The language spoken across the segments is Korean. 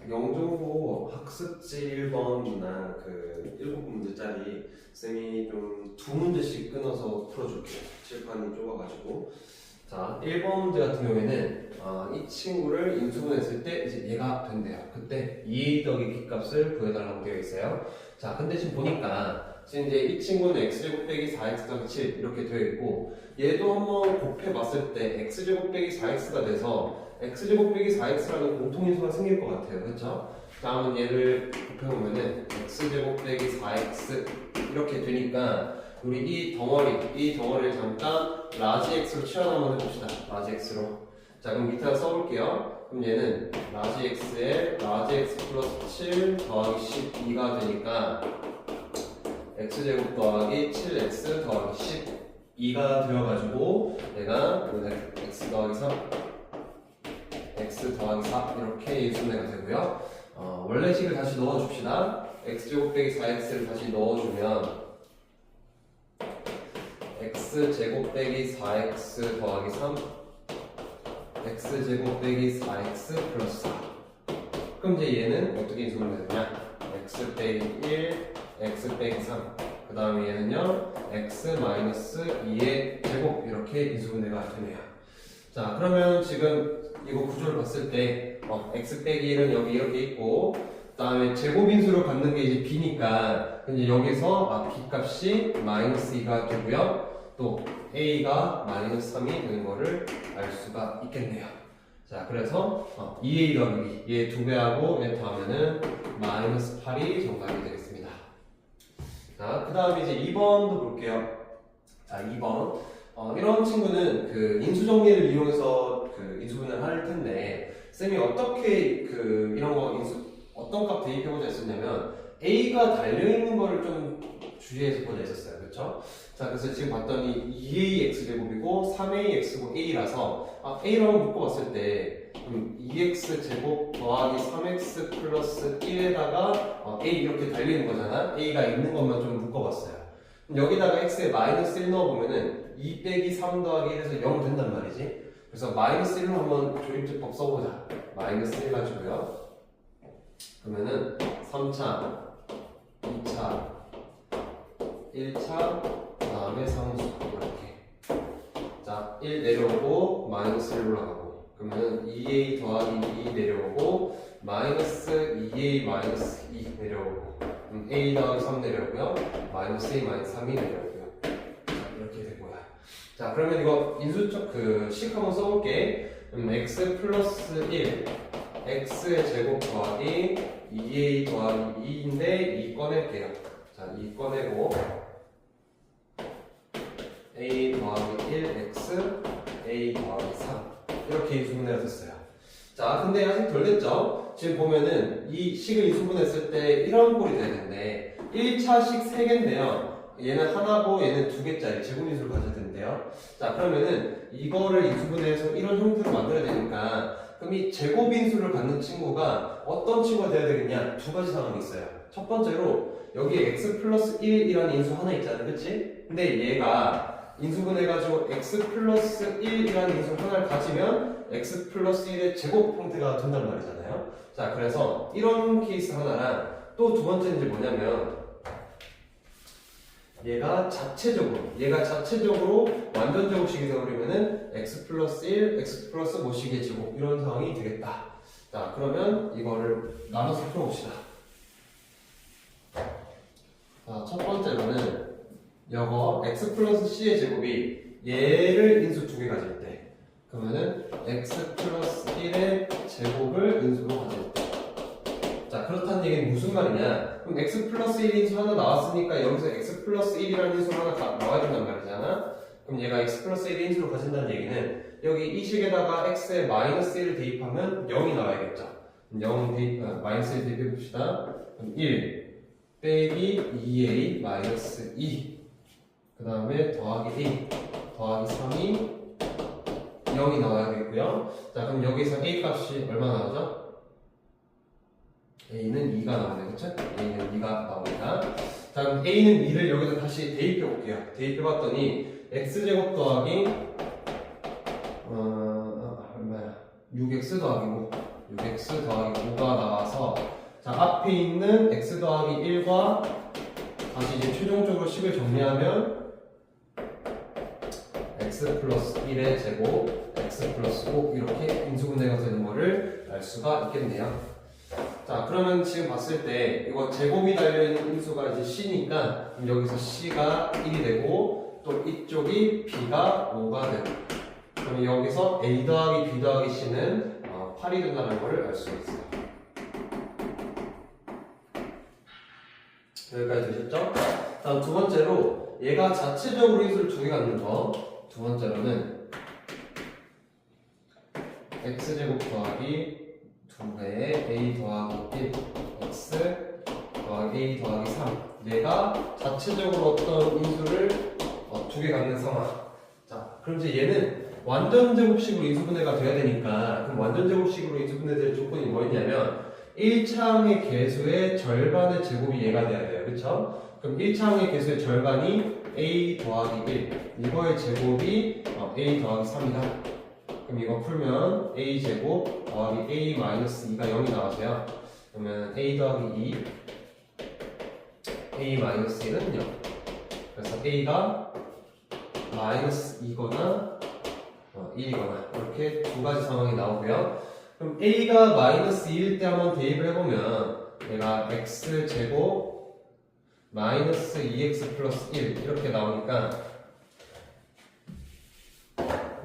영종고 학습지 1번이나 그 7문제짜리 쌤이 좀 2문제씩 끊어서 풀어줄게요. 칠판이 좁아가지고. 자, 1번 문제 같은 경우에는 이 친구를 인수분해했을 때 이제 얘가 된대요. 그때 2a 더하기 b 값을 구해달라고 되어 있어요. 자, 근데 지금 보니까 지금 이제 이 친구는 x제곱 빼기 4x 더하기 7 이렇게 되어 있고, 얘도 한번 곱해봤을 때 x제곱 빼기 4x가 돼서 x제곱 빼기 4x라는 공통인수가 생길 것 같아요. 그렇죠? 다음은 얘를 곱해보면은 x제곱 빼기 4x 이렇게 되니까 우리 이 덩어리를 잠깐 라지 x로 치환 한번 해봅시다. 라지 x로. 자, 그럼 밑에다 써볼게요. 그럼 얘는 라지 x에 라지 x 플러스 7 더하기 12가 되니까 x제곱 더하기 7x 더하기 12가 되어가지고 얘가 x 더하기 3 x 더하기 4 이렇게 인수분해가 되고요. 원래식을 다시 넣어줍시다. x제곱 빼기 4x를 다시 넣어주면 x제곱 빼기 4x 더하기 3 x제곱 빼기 4x 플러스 4. 그럼 이제 얘는 어떻게 인수분해가 되냐? x 빼기 1 x 빼기 3 그 다음에 얘는요 x 마이너스 2의 제곱 이렇게 인수분해가 되네요. 자, 그러면 지금 이거 구조를 봤을 때 x 빼기 1은 여기 이렇게 있고, 그 다음에 제곱인수를 갖는 게 이제 b니까 이제 여기서 b 값이 마이너스 2가 되고요, 또 a가 마이너스 3이 되는 거를 알 수가 있겠네요. 자, 그래서 2a 더하기 b 얘 2배하고 얘 더하면은 마이너스 8이 정답이 되겠습니다. 자, 그 다음에 이제 2번도 볼게요. 자, 2번 이런 친구는 그 인수정리를 이용해서 그 인수분해를 할 텐데, 쌤이 어떻게 그 이런 거 어떤 값 대입해보자 했었냐면 a가 달려있는 거를 좀 주의해서 보자 했었어요. 그렇죠? 자, 그래서 지금 봤더니 2ax제곱이고 3ax고 a라서 a로 한번 묶어봤을 때 2x제곱 더하기 3x 플러스 1에다가 a 이렇게 달리는 거잖아. a가 있는 것만 좀 묶어봤어요. 여기다가 x에 마이너스 1 넣어보면은 2 빼기 3 더하기 1에서 0 된단 말이지. 그래서 마이너스 1로 한번 조립제법 써보자. 마이너스 1 가지고요. 그러면은 3차, 2차, 1차, 그 다음에 상수 이렇게. 자, 1 내려오고 마이너스 1 올라가고, 그러면은 2a 더하기 2 내려오고 마이너스 2a 마이너스 2 내려오고, a 더하기 3 내려오고요, 마이너스 a 마이너스 3이 내려오고요. 자, 이렇게 되고요. 자, 그러면 이거 인수적 그 식 한번 써볼게. x 플러스 1 x의 제곱 더하기 2a 더하기 2인데 2 꺼낼게요. 자, 2 꺼내고 a 더하기 1 x a 더하기 3 이렇게 인수분해가 됐어요. 자, 근데 아직 덜 됐죠? 지금 보면은 이 식을 인수분했을 때 이런 꼴이 되는데 1차식 3개인데요. 얘는 하나고 얘는 2개짜리 제곱인수를 가져야 되는데요. 자, 그러면은 이거를 인수분해해서 이런 형태로 만들어야 되니까, 그럼 이 제곱인수를 갖는 친구가 어떤 친구가 되어야 되겠냐? 두 가지 상황이 있어요. 첫 번째로 여기에 x 플러스 1이라는 인수 하나 있잖아, 그치? 근데 얘가 인수분해가지고 x 플러스 1이라는 인수 하나를 가지면 x 플러스 1의 제곱 형태가 된단 말이잖아요. 자, 그래서 이런 케이스 하나랑 또 두 번째는 이제 뭐냐면 얘가 자체적으로 완전 제곱식이 되어버리면은 x 플러스 1, x 플러스 모식의 제곱 이런 상황이 되겠다. 자, 그러면 이거를 나눠서 풀어봅시다. 자, 첫 번째로는 이거 x 플러스 c의 제곱이 얘를 인수 2개 가질 때, 그러면은 x 플러스 1의 제곱을 인수로 가질 때. 자, 그렇다는 얘기는 무슨 말이냐? 그럼 x 플러스 1 인수 하나 나왔으니까 여기서 x 플러스 1이라는 인수 하나 나와야 된단 말이잖아? 그럼 얘가 x 플러스 1 인수로 가진다는 얘기는 여기 이 식에다가 x에 마이너스 1을 대입하면 0이 나와야겠죠? 0 마이너스 1 대입해봅시다. 그럼 1 빼기 2a 마이너스 2 그 다음에 더하기 a 더하기 3이 0이 나와야겠고요. 자, 그럼 여기서 a 값이 얼마 나오죠? a는 2가 나오네, 그쵸? a는 2가 나옵니다. 자, 그럼 a는 2를 여기서 다시 대입해 볼게요. 대입해 봤더니 x제곱 더하기 얼마야? 6x 더하기 5 6x 더하기 5가 나와서 자 앞에 있는 x 더하기 1과 다시 이제 최종적으로 식을 정리하면 x 플러스 1의 제곱 x 플러스 5 이렇게 인수분해가 되는 거를 알 수가 있겠네요. 자 그러면 지금 봤을 때 이거 제곱이 달려있는 인수가 이제 c니까 여기서 c가 1이 되고 또 이쪽이 b가 5가 되고 그러면 여기서 a 더하기 b 더하기 c는 8이 된다는 걸 알 수 있어요. 여기까지 되셨죠? 다음 두 번째로 얘가 자체적으로 인수를 두 개 갖는 거. 두 번째로는 x제곱 더하기 2배의 a 더하기 1 x 더하기 a 더하기 3 얘가 자체적으로 어떤 인수를 두 개 갖는 상황. 자 그럼 이제 얘는 완전 제곱식으로 인수분해가 돼야 되니까 그럼 완전 제곱식으로 인수분해될 조건이 뭐였냐면 1차항의 개수의 절반의 제곱이 얘가 돼야 돼요. 그쵸? 그럼 1차항의 개수의 절반이 a 더하기 1 이거의 제곱이 a 더하기 3이다. 그럼 이거 풀면 a 제곱 더하기 a 마이너스 2가 0이 나와서요. 그러면 a 더하기 2 a 마이너스 1은 0. 그래서 a가 마이너스 2거나 1이거나 이렇게 두 가지 상황이 나오고요. 그럼 a가 마이너스 2일 때 한번 대입을 해보면 얘가 x제곱 마이너스 2x 플러스 1 이렇게 나오니까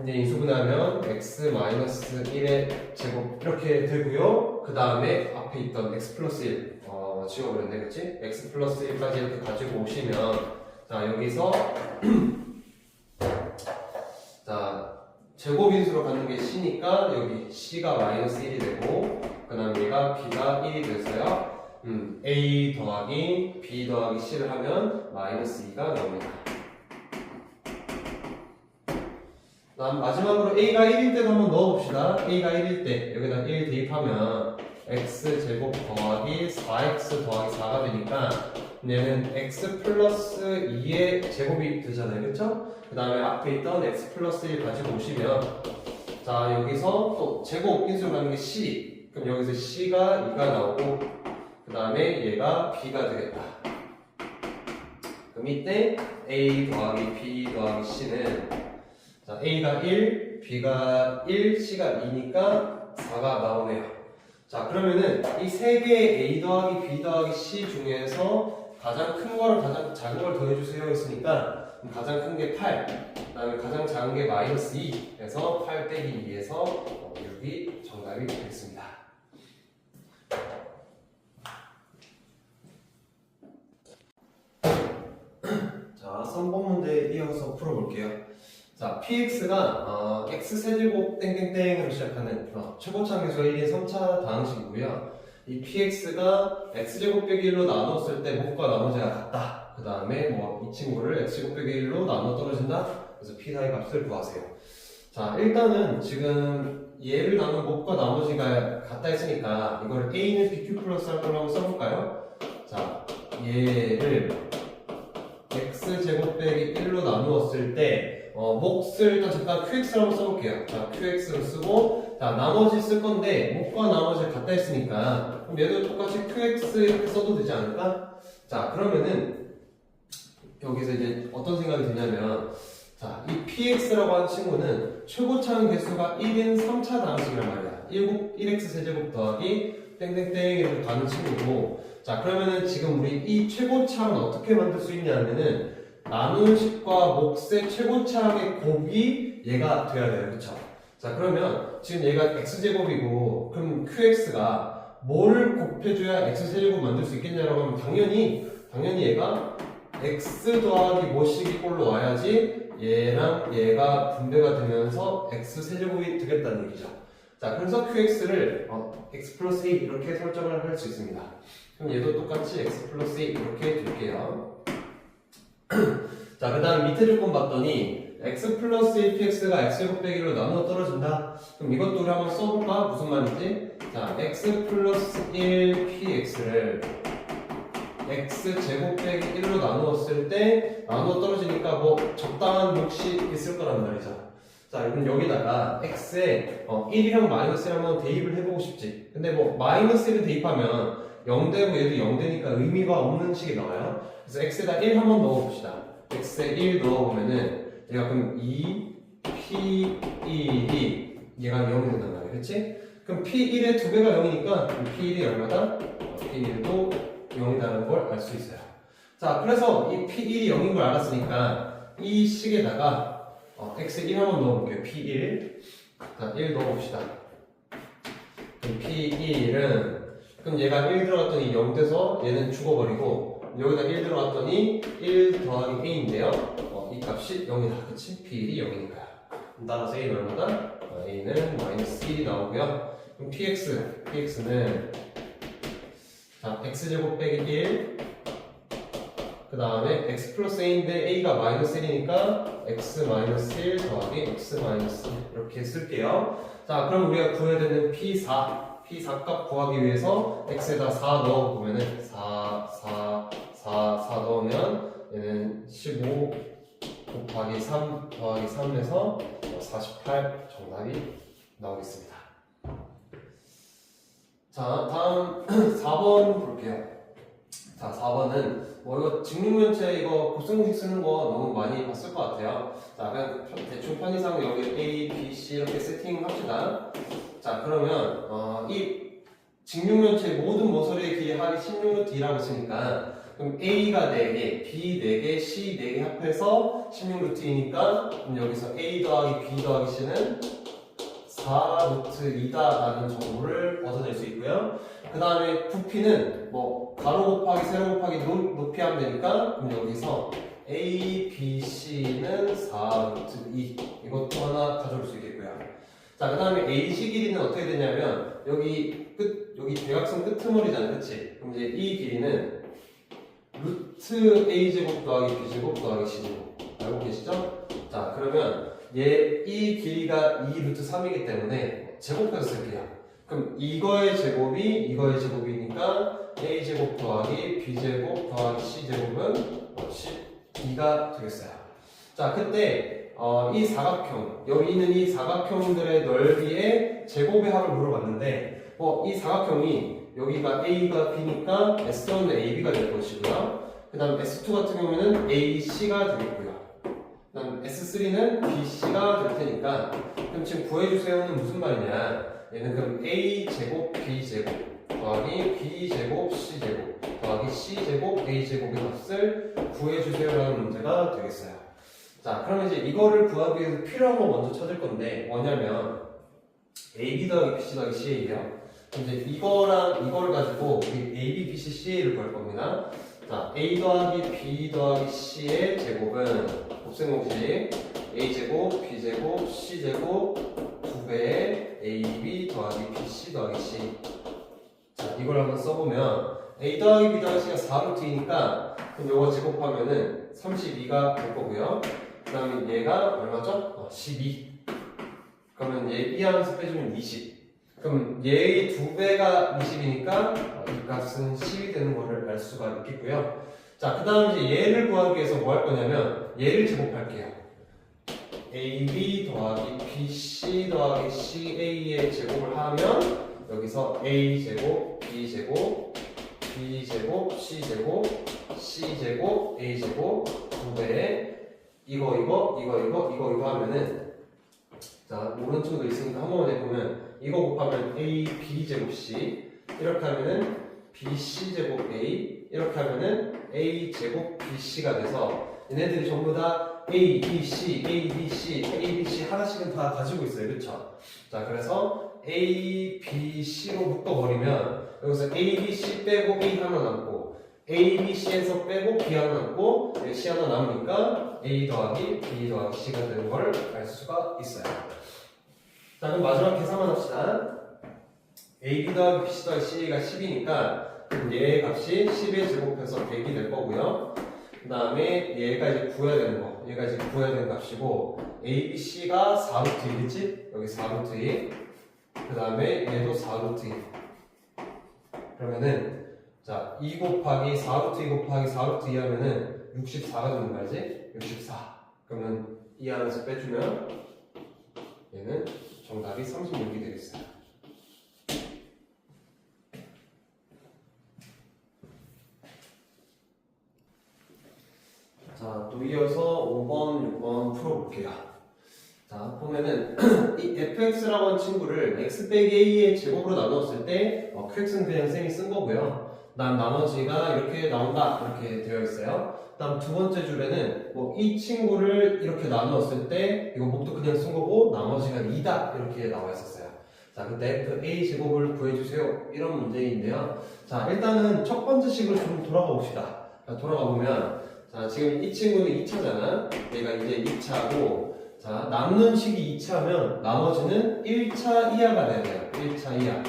이제 인수분해하면 x 마이너스 1의 제곱 이렇게 되고요. 그 다음에 앞에 있던 x 플러스 1 지워버렸네 그치? x 플러스 1까지 이렇게 가지고 오시면 자 여기서 자 제곱인수로 가는 게 c니까 여기 c가 마이너스 1이 되고 그 다음에 얘가 b가 1이 돼서요 a 더하기 b 더하기 c를 하면 마이너스 2가 나옵니다. 다음 마지막으로 a가 1일 때도 한번 넣어봅시다. a가 1일 때 여기다 1 대입하면 x제곱 더하기 4x 더하기 4가 되니까 얘는 x 플러스 2의 제곱이 되잖아요. 그쵸? 그 다음에 앞에 있던 x 플러스 1 가지고 오시면 자 여기서 또 제곱 인수로 가는 게 c 그럼 여기서 c가 2가 나오고 그 다음에 얘가 b가 되겠다. 그럼 이때 a 더하기 b 더하기 c는 자 a가 1, b가 1, c가 2니까 4가 나오네요. 자 그러면은 이 세 개의 a 더하기 b 더하기 c 중에서 가장 큰 거를 가장 작은 걸 더해주세요 했으니까 가장 큰 게 8, 그 다음에 가장 작은 게 마이너스 2 해서 8 빼기 2에서 6이 정답이 되겠습니다. 자 3번 문제 이어서 풀어볼게요. 자 px가 x세제곱 땡땡땡으로 시작하는 최고차 계수가 1인 3차 다항식이고요. 이 px가 x제곱 빼기 1로 나눴을 때 몫과 나머지가 같다. 그 다음에 이 친구를 x제곱 빼기 1로 나눠 떨어진다. 그래서 p 사이 값을 구하세요. 자 일단은 지금 얘를 나눈 몫과 나머지가 같다 했으니까 이걸 a는 bq 플러스 할 걸로 한번 써볼까요? 자 얘를 x제곱 빼기 1로 나누었을 때 몫을 일단 잠깐 qx를 한번 써볼게요. 자 qx를 쓰고 자 나머지 쓸 건데 몫과 나머지 같다 했으니까 그럼 얘도 똑같이 qx 이렇게 써도 되지 않을까? 자 그러면은 여기서 이제 어떤 생각이 드냐면 자 이 px라고 하는 친구는 최고차항 개수가 1인 3차 다항식이란 말이야. 1x 세제곱 더하기 땡땡땡 이렇게 가는 친구고 자 그러면은 지금 우리 이 최고차항을 어떻게 만들 수 있냐면은 나눈식과 몫의 최고차항의 곱이 얘가 돼야 돼요. 그쵸? 자 그러면 지금 얘가 x제곱이고 그럼 qx가 뭐를 곱해줘야 x세제곱 만들 수 있겠냐라고 하면 당연히 얘가 x 더하기 뭐식이 꼴로 와야지 얘랑 얘가 분배가 되면서 x세제곱이 되겠다는 얘기죠. 자 그래서 qx를 x 플러스 1 이렇게 설정을 할 수 있습니다. 그럼 얘도 똑같이 x 플러스 1 이렇게 둘게요. 자 그 다음 밑에 조건 봤더니 x 플러스 1px가 x제곱 빼기 1로 나누어 떨어진다. 그럼 이것도 우리 한번 써볼까? 무슨 말인지. 자 x 플러스 1px를 x제곱 빼기 1로 나누었을 때 나누어 떨어지니까 적당한 몫이 있을 거란 말이죠. 자, 그럼 여기다가 x에 1이랑 마이너스 1 한번 대입을 해보고 싶지. 근데 뭐 마이너스 1을 대입하면 0되고 얘도 0되니까 의미가 없는 식이 나와요. 그래서 x에다 1 한번 넣어봅시다. x에 1 넣어보면은 얘가 그럼 2 p1이 얘가 0이 된단 말이야. 그렇지? 그럼 p1의 2배가 0이니까 p1이 얼마다? p1도 0이라는 걸 알 수 있어요. 자, 그래서 이 p1이 0인 걸 알았으니까 이 식에다가 x에 1 한번 넣어볼게요. p1 자, 1 넣어봅시다. 그럼 p1은 그럼 얘가 1 들어갔더니 0 돼서 얘는 죽어버리고 여기다 1 들어갔더니 1 더하기 a인데요. 이 값이 0이다. 그치? p1이 0이니까. 따라서 a는 얼마다? a는 마이너스 1이 나오고요. 그럼 px는 자, x제곱 빼기 1 그 다음에 x 플러스 a인데 a가 마이너스 1이니까 x 마이너스 1 더하기 x 마이너스 1 이렇게 쓸게요. 자, 그럼 우리가 구해야 되는 p4 값 구하기 위해서 x에다 4 넣어보면은 4 넣으면 얘는 15 곱하기 3 더하기 3에서 48 정답이 나오겠습니다. 자, 다음 4번 볼게요. 자, 4번은 이거 직육면체 이거 곱셈공식 쓰는 거 너무 많이 봤을 것 같아요. 자, 그냥 대충 편의상 여기 A, B, C 이렇게 세팅합시다. 자, 그러면 이 직육면체 모든 모서리의 길이 합이 16루트2라고 했으니까 그럼 A가 4개, B 4개, C 4개 합해서 16루트2니까 그럼 여기서 A 더하기 B 더하기 C는 4루트2다라는 정보를 얻어낼 수 있고요. 그 다음에 부피는 뭐 가로 곱하기 세로 곱하기 높이 하면 되니까 그럼 여기서 A, B, C는 4루트2 이것도 하나 가져올 수 있겠고요. 자, 그 다음에 AC 길이는 어떻게 되냐면 여기 대각선 끄트머리잖아요. 그치? 그럼 이제 이 길이는 루트 A제곱 더하기 B제곱 더하기 C제곱 알고 계시죠? 자, 그러면 이 길이가 2루트 3이기 때문에 제곱해서 쓸게요. 그럼 이거의 제곱이니까 A제곱 더하기 B제곱 더하기 C제곱은 12가 되겠어요. 자, 그때 이 사각형, 여기 있는 이 사각형들의 넓이의 제곱의 합을 물어봤는데 이 사각형이 여기가 A가 B니까 S1은 AB가 될 것이고요. 그 다음 S2 같은 경우에는 AC가 되겠고요. 그 다음 S3는 BC가 될 테니까 그럼 지금 구해주세요는 무슨 말이냐, 얘는 그럼 A제곱 B제곱 더하기 B제곱 C제곱 더하기 C제곱 A제곱의 값을 구해주세요라는 문제가 되겠어요. 자, 그러면 이제 이거를 구하기 위해서 필요한 거 먼저 찾을 건데 뭐냐면 AB 더하기 BC 더하기 CA예요. 이제 이거랑 이걸 가지고 우리 AB, BC, CA를 구할 겁니다. 자, A 더하기 B 더하기 C의 제곱은 곱셈공식 A제곱, B제곱, C제곱 2배의 AB 더하기 BC 더하기 C. 자, 이걸 한번 써보면 A 더하기 B 더하기 C가 4루트이니까 그럼 요거 제곱하면은 32가 될 거고요. 그 다음에 얘가 얼마죠? 12. 그러면 얘 이 하면서 빼주면 20. 그럼 얘의 2배가 20이니까 이 값은 10이 되는 거를 알 수가 있겠고요. 자, 그 다음 이제 얘를 구하기 위해서 뭐 할 거냐면 얘를 제곱할게요. AB 더하기 BC 더하기 CA의 제곱을 하면 여기서 A제곱, B제곱, B제곱, C제곱, C제곱, A제곱 2배에 이거 하면은 자, 오른쪽도 있으니까 한 번만 해보면 이거 곱하면 A, B제곱 C 이렇게 하면은 BC제곱 A 이렇게 하면은 A제곱 BC가 돼서 얘네들이 전부 다 A, B, C, A, B, C, A, B, C 하나씩은 다 가지고 있어요. 그렇죠? 자, 그래서 A, B, C로 묶어버리면 여기서 A, B, C 빼고 A 하나 남고 A, B, C에서 빼고 B 하나 남고 C 하나 남으니까 A 더하기 B 더하기 C가 되는 걸 알 수가 있어요. 자, 그럼 마지막 계산만 합시다. AB 더하기 BC 더하기 C가 10이니까 그럼 얘의 값이 10에 제곱해서 100이 될 거고요. 그 다음에 얘가 이제 구해야 되는 거, 얘가 이제 구해야 되는 값이고 A, B, C가 4루트1이지? 여기 4루트1. 그 다음에 얘도 4루트1. 그러면은 자, 2 곱하기 4루트2 곱하기 4루트2 하면은 64가 되는 말이지? 64. 그러면 2 하면서 빼주면 얘는 정답이 36이 되겠어요. 자, 또 이어서 5번, 6번 풀어볼게요. 자, 보면은 이 fx라고 하는 친구를 x 빼기 a의 제곱으로 나누었을 때 qx는 그냥 쌤이 쓴 거고요. 그다음 나머지가 이렇게 나온다 이렇게 되어 있어요. 그다음 두 번째 줄에는 뭐 이 친구를 이렇게 나누었을 때 이거 목도 그냥 쓴 거고 나머지가 2다 이렇게 나와 있었어요. 자, 그때 fa 제곱을 구해주세요 이런 문제인데요. 자, 일단은 첫 번째 식으로 좀 돌아가 봅시다. 자, 돌아가 보면 자, 지금 이 친구는 2차잖아. 얘가 이제 2차고 자, 남는 식이 2차면 나머지는 1차 이하가 돼야 돼요. 1차 이하.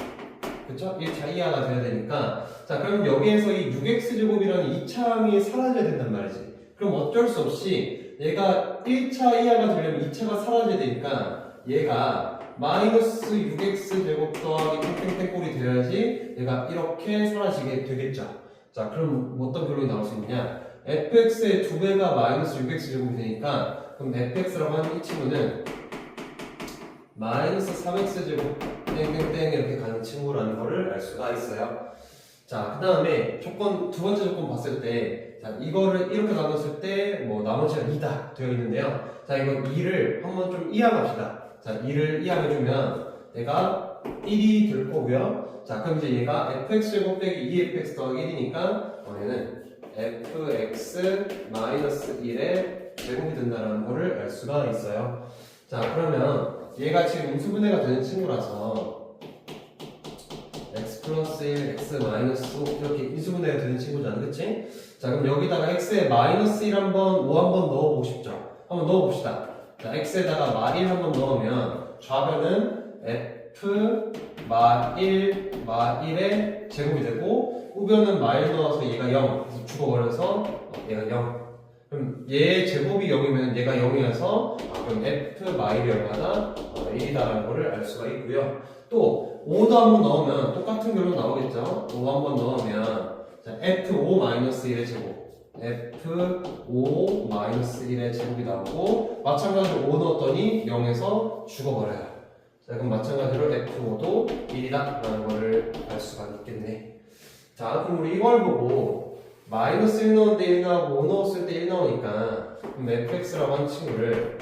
그쵸? 1차 이하가 돼야 되니까 자, 그럼 여기에서 이 6x제곱이라는 2차 항이 사라져야 된단 말이지. 그럼 어쩔 수 없이 얘가 1차 이하가 되려면 2차가 사라져야 되니까 얘가 마이너스 6x제곱 더하기 땡땡땡꼴이 되어야지 얘가 이렇게 사라지게 되겠죠. 자, 그럼 어떤 결론이 나올 수 있냐? fx의 2배가 마이너스 6x제곱이 되니까 그럼 fx라고 하는 이 친구는 마이너스 3x제곱 땡땡땡 이렇게 가는 친구라는 거를 알 수가 있어요. 자, 그 다음에 조건, 두 번째 조건 봤을 때 자, 이거를 이렇게 나눴을 때 뭐 나머지가 2다 되어 있는데요. 자, 이거 2를 한번 좀 이항합시다. 자, 2를 이항해주면 얘가 1이 될 거고요. 자, 그럼 이제 얘가 fx제곱 빼기 2fx 더하기 1이니까 얘는 fx 마이너스 1의 제곱이 된다는 거를 알 수가 있어요. 자, 그러면 얘가 지금 인수분해가 되는 친구라서 x 플러스 1, x 마이너스 5 이렇게 인수분해가 되는 친구잖아, 그치? 자, 그럼 여기다가 x에 마이너스 1 한번, 5 한번 넣어보고 싶죠? 한번 넣어봅시다. 자, x에다가 마1 한번 넣으면 좌변은 f 마1, 마1의 제곱이 되고 우변은 마1 넣어서 얘가 0, 그래서 죽어버려서 얘가 0. 그럼 얘의 제곱이 0이면 얘가 0이어서 그럼 f 마일이 얼마나 1이다라는 거를 알 수가 있고요. 또 5도 한번 넣으면 똑같은 결론 나오겠죠. 5 한번 넣으면 자, f5-1의 제곱 f5-1의 제곱이 나오고 마찬가지로 5 넣었더니 0에서 죽어버려요. 자, 그럼 마찬가지로 f5도 1이다 라는 거를 알 수가 있겠네. 자, 그럼 우리 이걸 보고 마이너스 1 넣었을 때 1 나오고 5 넣었을 때 1 나오니까 그럼 fx라고 하는 친구를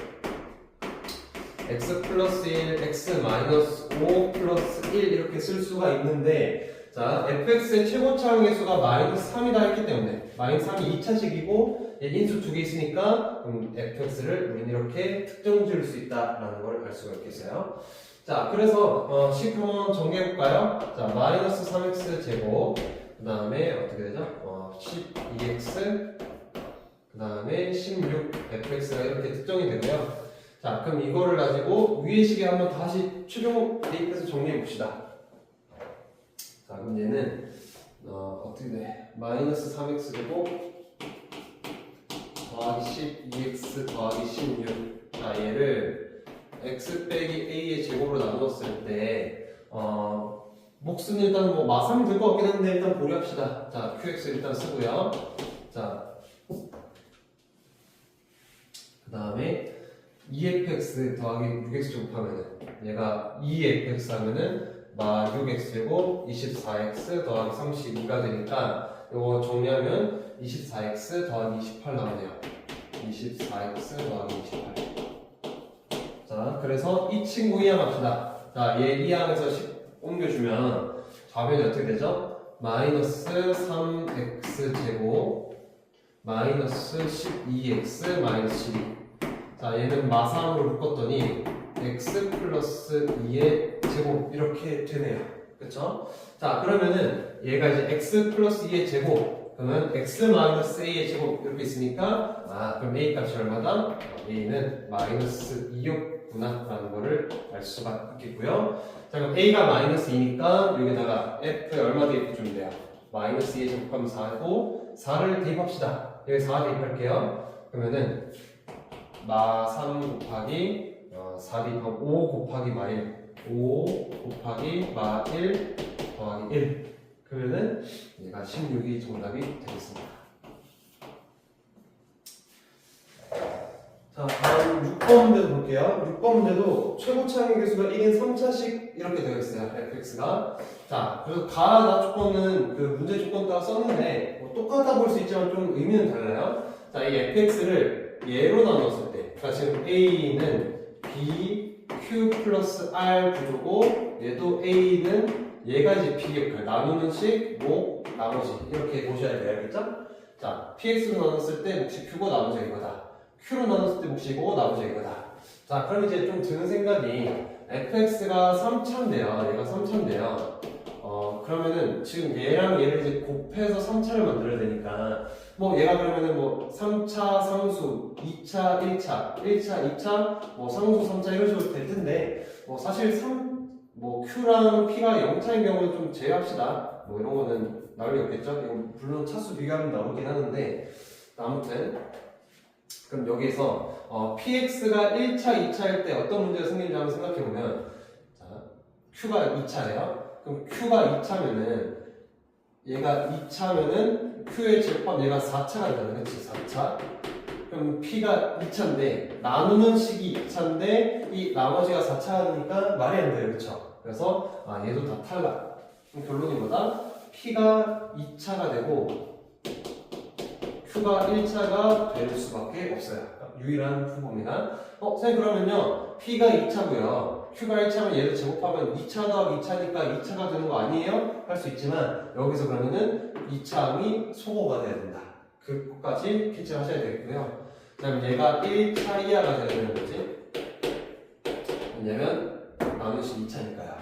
x 플러스 1, x 마이너스 5 플러스 1 이렇게 쓸 수가 있는데 자, fx의 최고차 항계수가 마이너스 3이다 했기 때문에 마이너스 3이 2차식이고 인수 두 개 있으니까 그럼 fx를 우리는 이렇게 특정 지을 수 있다라는 걸 알 수가 있겠어요. 자, 그래서 식 한번 정리해볼까요? 자, 마이너스 3x 제곱 그 다음에 어떻게 되죠? 12x 그 다음에 16 fx가 이렇게 특정이 되고요. 자, 그럼 이거를 가지고 위의 식에 한번 다시 최종 대입해서 정리해 봅시다. 자, 그럼 얘는 어떻게 돼? 마이너스 3x 제곱 더하기 12x 더하기 16. 자, 얘를 x 빼기 a의 제곱으로 나눴을 때 몫은 일단 뭐 마삼이 될 것 같긴 한데 일단 고려합시다. 자, qx 일단 쓰고요. 자, 그 다음에 2fx 더하기 6x 제곱하면은 얘가 2fx 하면은 마 6x 제곱 24x 더하기 32가 되니까 이거 정리하면 24x 더하기 28 나오네요. 24x 더하기 28. 자, 그래서 이 친구 이항합시다. 자, 얘 이항에서 옮겨주면 좌변이 어떻게 되죠? 마이너스 3x 제곱 마이너스 12x 마이너스 12. 자, 얘는 마삼으로 묶었더니 x 플러스 2의 제곱 이렇게 되네요. 그쵸? 자, 그러면은 얘가 이제 x 플러스 2의 제곱 그러면 x 마이너스 a의 제곱 이렇게 있으니까 그럼 a 값이 얼마다? a는 마이너스 2였구나 라는 거를 알 수가 있겠고요. 자, 그럼 a가 마이너스 2니까 여기다가 f에 얼마 대입해주면 돼요? 마이너스 2의 제곱하면 4고 4를 대입합시다. 여기 4 대입할게요. 그러면은 마 3 곱하기 4 대입하면 5 곱하기 마 1 5 곱하기 마 1 더하기 1 그러면은 얘가 16이 정답이 되겠습니다. 자, 다음 6번 문제도 볼게요. 6번 문제도 최고차항의 개수가 1인 3차씩 이렇게 되어 있어요. fx가. 자, 그래서 가나 조건은 그 문제 조건 따라 썼는데 뭐 똑같아 볼 수 있지만 좀 의미는 달라요. 자, 이 fx를 예로 나눴을 때, 그러니까 지금 a는 b, q 플러스 r 구조고 얘도 a는 얘가 이제 b 역할, 나누는 식, 뭐, 나머지 이렇게 보셔야 돼요. 알겠죠? 자, px로 나눴을 때 몫이 q고 나머지 이거다. q로 나눴을 때 몫이 이거고 나머지 이거다. 자, 그럼 이제 좀 드는 생각이 fx가 3차인데요. 얘가 3차인데요. 그러면은 지금 얘랑 얘를 이제 곱해서 3차를 만들어야 되니까 뭐 얘가 그러면은 뭐 3차 상수, 2차 1차, 1차 2차, 뭐 상수 3차 이런 식으로 될 텐데 뭐 사실 뭐 q랑 p가 0차인 경우는 좀 제외합시다. 뭐 이런 거는 나올 리 없겠죠? 이거 물론 차수 비교하면 나오긴 하는데 아무튼 그럼 여기에서 px가 1차, 2차일 때 어떤 문제가 생기는지 한번 생각해보면 자, q가 2차예요. 그럼 q가 2차면은 얘가 2차면은 q의 제곱하면 얘가 4차가 되잖아요. 그치? 4차. 그럼 p가 2차인데 나누는 식이 2차인데 이 나머지가 4차가 되니까 말이 안 돼요. 그쵸? 그래서 얘도 다 탈락. 그럼 결론이 뭐다? p가 2차가 되고 q가 1차가 될 수밖에 없어요. 유일한 후보입니다. 선생님 그러면요 p가 2차고요. q가 1차면 얘를 제곱하면 2차 더하기 2차니까 2차가 되는 거 아니에요? 할 수 있지만 여기서 그러면은 2차함이 소거가 돼야 된다. 그것까지 캐치하셔야 되겠고요. 그다음 얘가 1차 이하가 돼야 되는 거지. 왜냐면 나누식 2차니까요.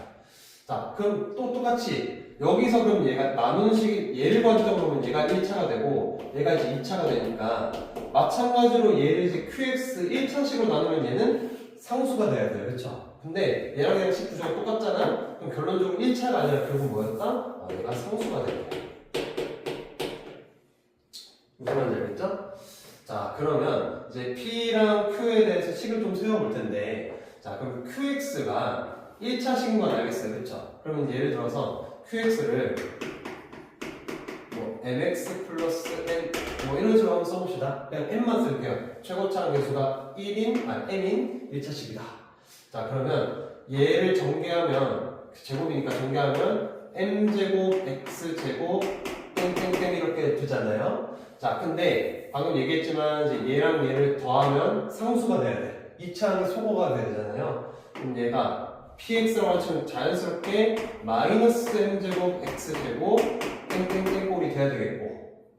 자, 그럼 또 똑같이 여기서 그럼 얘가 나누는 식이 얘를 관점으로 보면 얘가 1차가 되고 얘가 이제 2차가 되니까 마찬가지로 얘를 이제 qx 1차식으로 나누면 얘는 상수가 돼야 돼요. 그렇죠? 근데 얘랑 얘랑 식 구조가 똑같잖아? 그럼 결론적으로 1차가 아니라 결국 뭐였다? 얘가 상수가 된다. 무슨 말인지 알겠죠? 자, 그러면 이제 p랑 q에 대해서 식을 좀 세워볼 텐데 자, 그럼 qx가 1차식인 건 알겠어요. 그렇죠? 그러면 예를 들어서 qx를 뭐 mx 플러스 n 뭐 이런 식으로 한번 써봅시다. 그냥 n만 쓸게요. 최고차항 개수가 1인, m인 1차식이다. 자, 그러면 얘를 전개하면 제곱이니까 전개하면 m제곱 x제곱 땡땡땡 이렇게 되잖아요. 자, 근데 방금 얘기했지만 이제 얘랑 얘를 더하면 상수가 돼야 돼. 2차항이 소거가 돼야 되잖아요. 그럼 얘가 px라고 하면 자연스럽게 마이너스 m제곱 x제곱 땡땡땡 꼴이 돼야 되겠고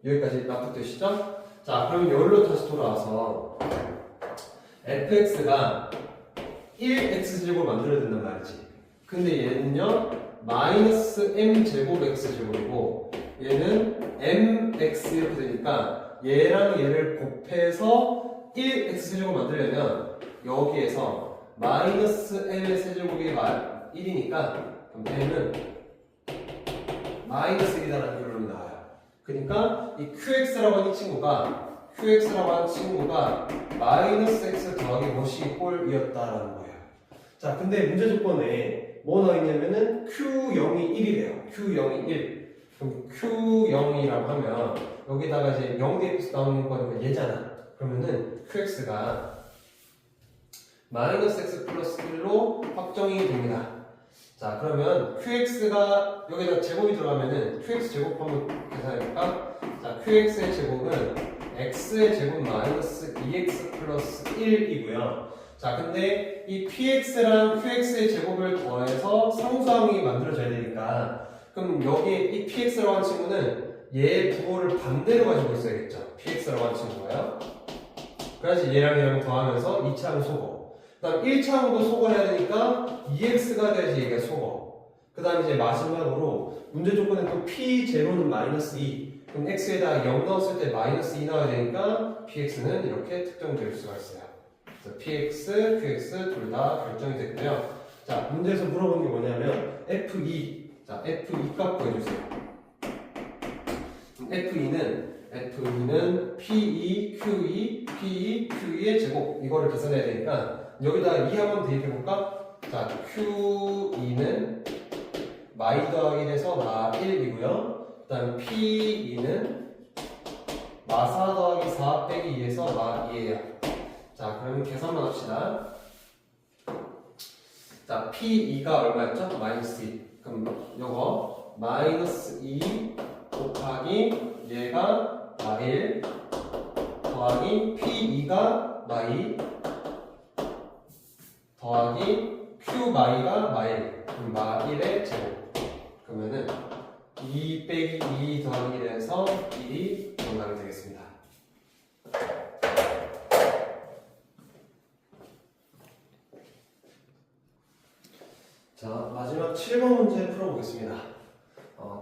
여기까지 납득되시죠? 자, 그럼 여기로 다시 돌아와서 fx가 1x제곱을 만들어야 된단 말이지. 근데 얘는요 마이너스 m제곱 x제곱이고 얘는 mx 이렇게 되니까 얘랑 얘를 곱해서 1x제곱 만들려면 여기에서 마이너스 m의 세제곱이 1이니까 그럼 얘는 마이너스 1이라는 결론이 나와요. 그러니까 이 qx라고 하는 친구가 마이너스 x 더하기 뭐시 꼴이었다라는 거예요. 자, 근데 문제 조건에 뭐 나와 있냐면은 q0이 1이래요. q0이 1. 그럼 q0이라고 하면 여기다가 이제 0 대입해서 나오는 거니까 얘잖아. 그러면은 qx가 마이너스 x 플러스 1로 확정이 됩니다. 자, 그러면 qx가 여기다 제곱이 들어가면은 qx 제곱하면 계산해볼까? 자, qx의 제곱은 x의 제곱 마이너스 2x 플러스 1이고요. 자, 근데 이 px랑 qx의 제곱을 더해서 상수항이 만들어져야 되니까 그럼 여기 이 px라고 하는 친구는 얘의 부호를 반대로 가지고 있어야겠죠. px라고 하는 친구가요. 그래야지 얘랑 더하면서 2차항 소거. 그 다음 1차항도 소거를 해야 되니까 2x가 돼야지 얘가 소거. 그 다음 이제 마지막으로 문제 조건에 또 p0는 마이너스 2. 그럼 x에다 0 넣었을 때 마이너스 2 나와야 되니까 px는 이렇게 특정될 수가 있어요. 그래서 px, qx 둘 다 결정이 됐고요. 자, 문제에서 물어본 게 뭐냐면 f2. 자, f2 값 구해주세요. f2는 p2, q2, p2, q2의 제곱 이거를 계산해야 되니까 여기다 2 한번 대입해볼까? 자, q2는 마이 더하기 돼서 마 1이고요. 그 다음 p2는 마 4 더하기 4 빼기 2에서 마 2예요. 자, 그럼 계산만 합시다. 자, P2가 얼마였죠? 마이너스 2. 그럼 요거 마이너스 2 곱하기 얘가 마1 더하기 P2가 마2 더하기 Q 마이가 마1 그럼 마1의 제곱 그러면은 2 빼기 2 더하기 1에서 1이 정답이 되겠습니다. 자, 마지막 7번 문제 풀어보겠습니다.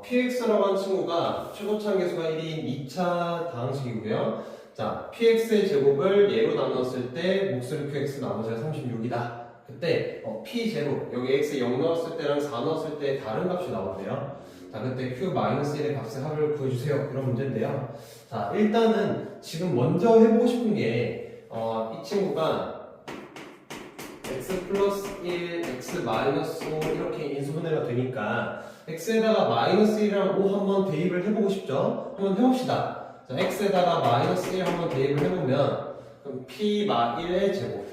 px라고 하는 친구가 최고차항 계수가 1인 2차 다항식이고요. 자, px의 제곱을 예로 나눴을 때 목소리 qx 나머지가 36이다. 그때 p0 여기 x에 0 넣었을 때랑 4 넣었을 때 다른 값이 나온대요. 자, 그때 q-1의 값의 합을 구해주세요. 이런 문제인데요. 자, 일단은 지금 먼저 해보고 싶은 게 이 친구가 x 플러스 1, x 마이너스 5 이렇게 인수분해가 되니까 x에다가 마이너스 1이랑 5 한번 대입을 해보고 싶죠? 한번 해봅시다. 자, x에다가 마이너스 1 한번 대입을 해보면 그럼 p 마 1의 제곱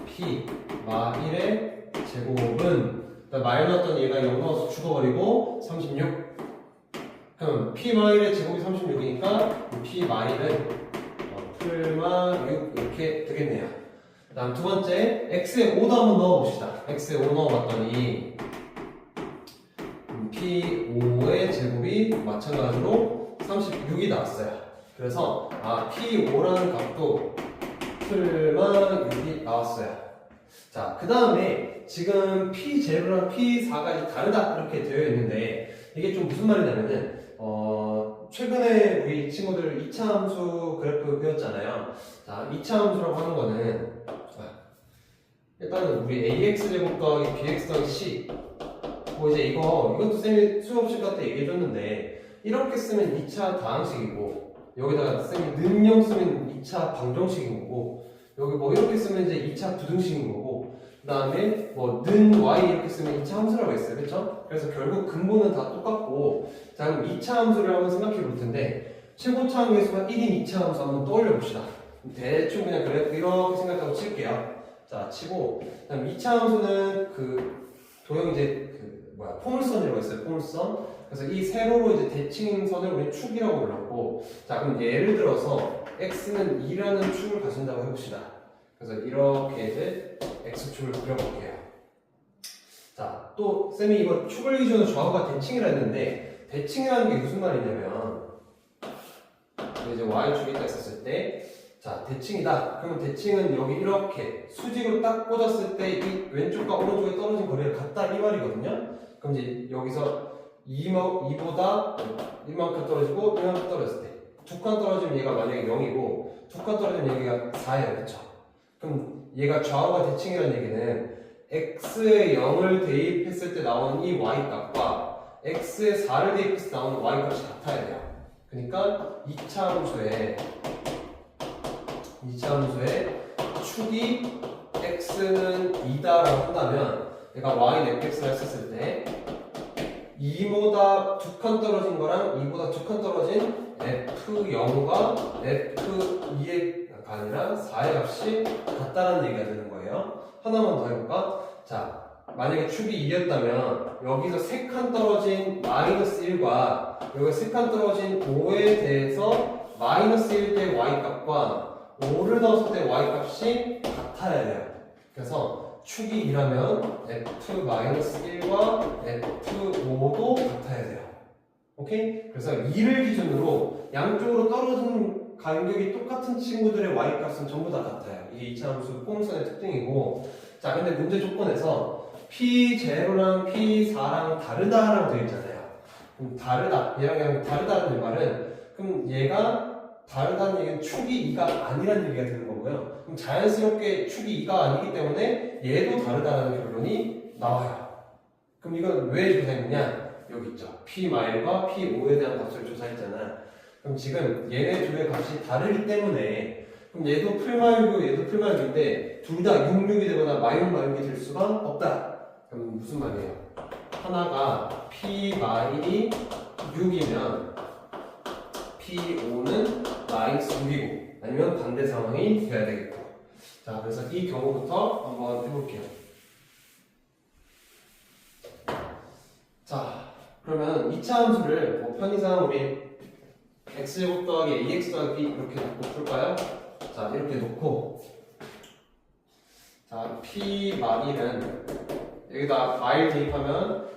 p 마 1의 제곱은 말 넣었던 얘가 0 넣어서 죽어버리고 36 그럼 p 마 1의 제곱이 36이니까 p 마 1은 풀마 6 이렇게 되겠네요. 그 다음 두 번째 x에 5도 한번 넣어봅시다. x에 5 넣어봤더니 p5의 제곱이 마찬가지로 36이 나왔어요. 그래서 p5라는 값도 풀마 6이 나왔어요. 자, 그 다음에 지금 p0랑 p4가 다르다 이렇게 되어 있는데 이게 좀 무슨 말이냐면은 최근에 우리 친구들 2차 함수 그래프 배웠잖아요. 자, 2차 함수라고 하는 거는 일단은 우리 ax 제곱 더하기 bx 더하기 c 뭐 이제 이것도 쌤이 수업시간 때 얘기해줬는데 이렇게 쓰면 2차 다항식이고 여기다가 쌤이 는형 쓰면 2차 방정식인 거고 여기 뭐 이렇게 쓰면 이제 2차 부등식인 거고 그 다음에 뭐 는 y 이렇게 쓰면 2차 함수라고 했어요. 그쵸? 그래서 결국 근본은 다 똑같고 자 그럼 2차 함수를 한번 생각해 볼 텐데 최고차항 계수가 1인 2차 함수 한번 떠올려 봅시다. 대충 그냥 그래프 이렇게 생각하고 칠게요. 자 치고 그다음 2차 함수는 도형 이제 포물선이라고 했어요. 포물선. 그래서 이 세로로 이제 대칭선을 우리 축이라고 불렀고 자 그럼 예를 들어서 x는 2라는 축을 가진다고 해봅시다. 그래서 이렇게 이제 x축을 그려볼게요. 자, 또 쌤이 이거 축을 기준으로 좌우가 대칭이라 했는데 대칭이라는 게 무슨 말이냐면 이제 y축이 딱 있었을 때 자, 대칭이다. 그러면 대칭은 여기 이렇게 수직으로 딱 꽂았을 때 이 왼쪽과 오른쪽에 떨어진 거리가 같다 이 말이거든요. 그럼 이제 여기서 2보다 이만큼 떨어지고 이만큼 떨어졌을 때 두 칸 떨어지면 얘가 만약에 0이고 두 칸 떨어지면 얘가 4예요. 그쵸? 그럼 얘가 좌우가 대칭이라는 얘기는 x에 0을 대입했을 때 나오는 이 y값과 x에 4를 대입했을 때 나오는 y값이 같아야 돼요. 그러니까 2차 함수에 축이 x는 2다라고 한다면 얘가 y는 fx를 했었을 때 2보다 두 칸 떨어진 거랑 2보다 두 칸 떨어진 f0과 f2의 아니라 4의 값이 같다라는 얘기가 되는 거예요. 하나만 더 해볼까? 자, 만약에 축이 2였다면 여기서 3칸 떨어진 마이너스 1과 여기 3칸 떨어진 5에 대해서 마이너스 1 대 y값과 5를 넣었을 때 y값이 같아야 돼요. 그래서 축이 2라면 f-1과 f5도 같아야 돼요. 오케이? 그래서 2를 기준으로 양쪽으로 떨어지는 간격이 똑같은 친구들의 y값은 전부 다 같아요. 이게 2차 함수 포물선의 특징이고 자 근데 문제 조건에서 p0랑 p4랑 다르다라고 되어 있잖아요. 그럼 다르다, 얘랑 다르다는 말은 그럼 얘가 다르다는 얘기는 축이 2가 아니라는 얘기가 되는 거고요. 그럼 자연스럽게 축이 2가 아니기 때문에 얘도 다르다는 결론이 나와요. 그럼 이건 왜 조사했느냐? 여기 있죠. p-과 p5에 대한 값을 조사했잖아. 그럼 지금 얘네 둘의 값이 다르기 때문에 그럼 얘도 풀마이고 얘도 풀마이인데 둘 다 66이 되거나 마이너스 될 수가 없다. 그럼 무슨 말이에요? 하나가 p-1이 6이면 p5는 마이너스 6이고 아니면 반대 상황이 돼야 되겠고 자, 그래서 이 경우부터 한번 해볼게요. 자, 그러면 2차 함수를 뭐 편의상 우리 x제곱 더하기 ax 더하기 b 이렇게 놓고 풀까요? 자, 이렇게 놓고 자, p 마일은 여기다 마일 대입하면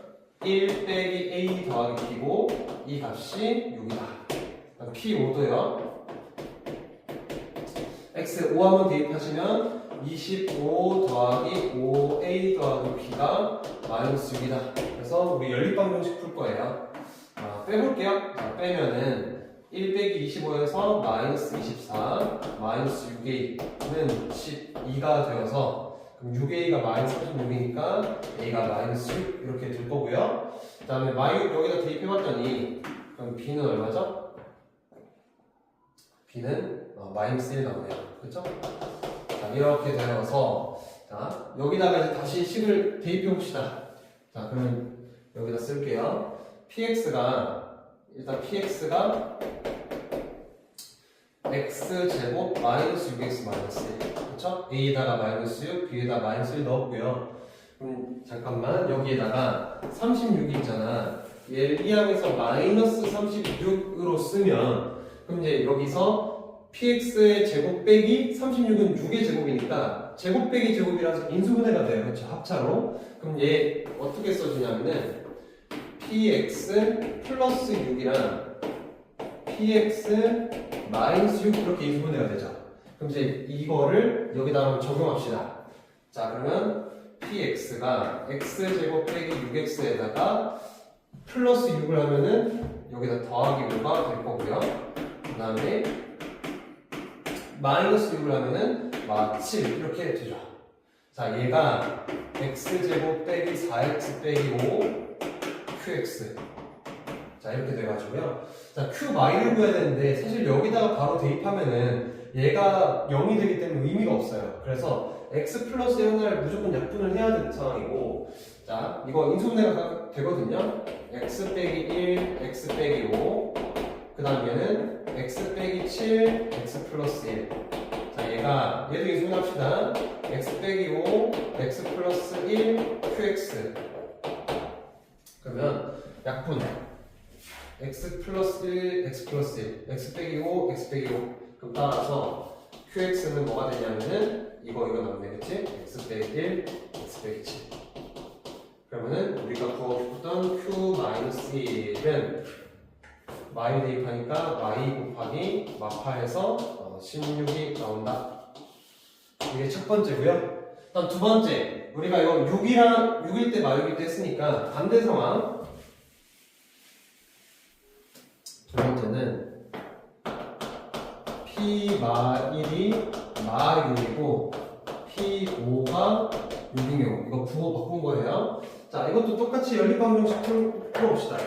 1 빼기 a 더하기 b고 이 값이 6이다. p5도요. x 5 한번 대입하시면 25 더하기 5a 더하기 b가 마이너스 6이다. 그래서 우리 연립방정식 풀 거예요. 빼볼게요. 자, 빼면은 1 빼기 25에서 마이너스 24 마이너스 6a는 12가 되어서 그럼 6a가 마이너스 36이니까 a가 마이너스 6 이렇게 될 거고요. 그 다음에 마이너스 여기다 대입해봤더니 그럼 b는 얼마죠? b는 마이너스 1 나오네요. 그렇죠? 자, 이렇게 되어서 자, 여기다가 이제 다시 식을 대입해 봅시다. 자, 그러면 여기다 쓸게요. 일단 px가 x제곱 마이너스 6x 마이너스 1 그쵸? a에다가 마이너스 6, b에다가 마이너스 1 넣었고요. 잠깐만 여기에다가 36이 있잖아. 얘를 이항에서 마이너스 36으로 쓰면 그럼 이제 여기서 px의 제곱 빼기 36은 6의 제곱이니까 제곱 빼기 제곱이라서 인수분해가 돼요. 그렇죠? 합차로. 그럼 얘 어떻게 써지냐면은 px 플러스 6이랑 px 마이너스 6 이렇게 인수분해가 되죠. 그럼 이제 이거를 여기다 한번 적용합시다. 자, 그러면 px가 x제곱 빼기 6x에다가 플러스 6을 하면은 여기다 더하기 5가 될 거고요. 그 다음에 마이너스 6을 하면은 7 이렇게 되죠. 자, 얘가 x제곱 빼기 4x 빼기 5 qx 자, 이렇게 돼가지고요. 자, q 마이를 구해야 되는데 사실 여기다가 바로 대입하면은 얘가 0이 되기 때문에 의미가 없어요. 그래서 x 플러스 1을 무조건 약분을 해야 되는 상황이고 자, 이거 인수분해가 되거든요. x 빼기 1, x 빼기 5 그 다음 얘는 x 빼기 7, x 플러스 1 자, 얘도 인수분해합시다. x 빼기 5, x 플러스 1, qx 그러면 약분 x 플러스 1, x 플러스 1 x 빼기 5, x 빼기 5 그럼 따라서 qx는 뭐가 되냐면은 이거 나오네 그치? x 빼기 1, x 빼기 7 그러면은 우리가 구하고싶던 q 마이너스 1은 y 대입하니까 y 곱하기 마파해서 16이 나온다. 이게 첫 번째고요. 다음 두 번째 우리가 이거 6일 때 마육일 때 했으니까 반대 상황 두 번째는 p 마1이 마6이고 p5가 6인 경우 이거 부호 바꾼 거예요. 자, 이것도 똑같이 연립방정식 풀어봅시다.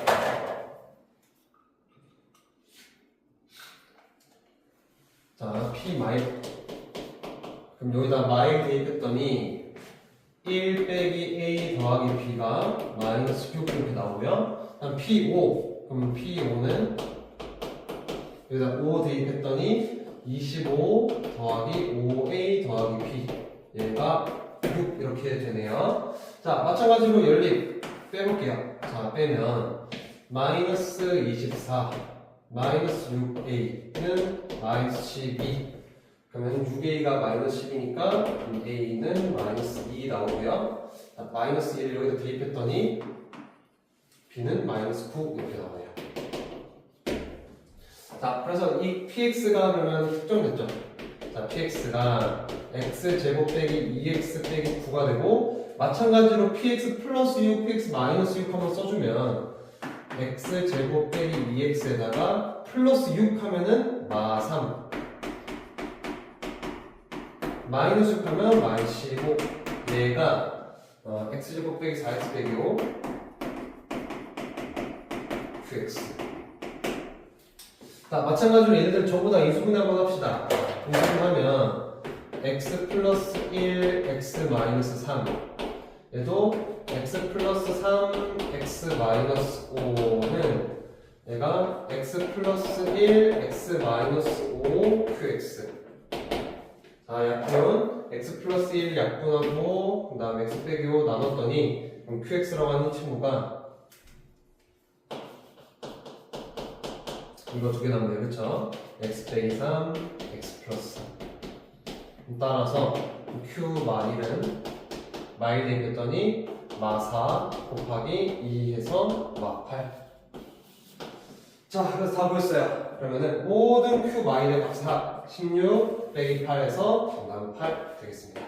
자, p 마일 그럼 여기다 마일 대입했더니 1 빼기 a 더하기 b가 마이너스 6 이렇게 나오고요. 다음 p5 그럼 p5는 여기다 5 대입했더니 25 더하기 5a 더하기 b 얘가 6 이렇게 되네요. 자, 마찬가지로 연립 빼볼게요. 자, 빼면 마이너스 24 마이너스 6a는 마이너스 12 그러면 6a가 마이너스 10이니까 a는 마이너스 2 나오고요. 자, 마이너스 1을 여기다 대입했더니 b는 마이너스 9 이렇게 나오네요. 자, 그래서 이 px가 그러면 특정됐죠. 자, px가 x제곱 빼기 2x 빼기 9가 되고 마찬가지로 px 플러스 6, px 마이너스 6 한번 써주면 x제곱 빼기 2x에다가 플러스 6 하면은 마3 마이너스 6 하면 마이너스 15 얘가 x제곱 빼기 4x 빼기 5 qx 자, 마찬가지로 얘네들 전부 다 인수분해 한번 합시다. 인수분해하면 x 플러스 1, x 마이너스 3 얘도 x 플러스 3, x 마이너스 5는 얘가 x 플러스 1, x 마이너스 5 qx 자, 약분 x 플러스 1 약분하고 그 다음에 x 빼기 5 나눴더니 그럼 qx라고 하는 친구가 이거 두 개 남네요. 그쵸? x 빼기 3 x 플러스 3 따라서 q 마일은 마일 대입했더니 마4 곱하기 2 해서 마8. 자, 그래서 다 보였어요. 그러면은 모든 q 마일의 값 4, 16 빼기 8에서 정답은 8 되겠습니다.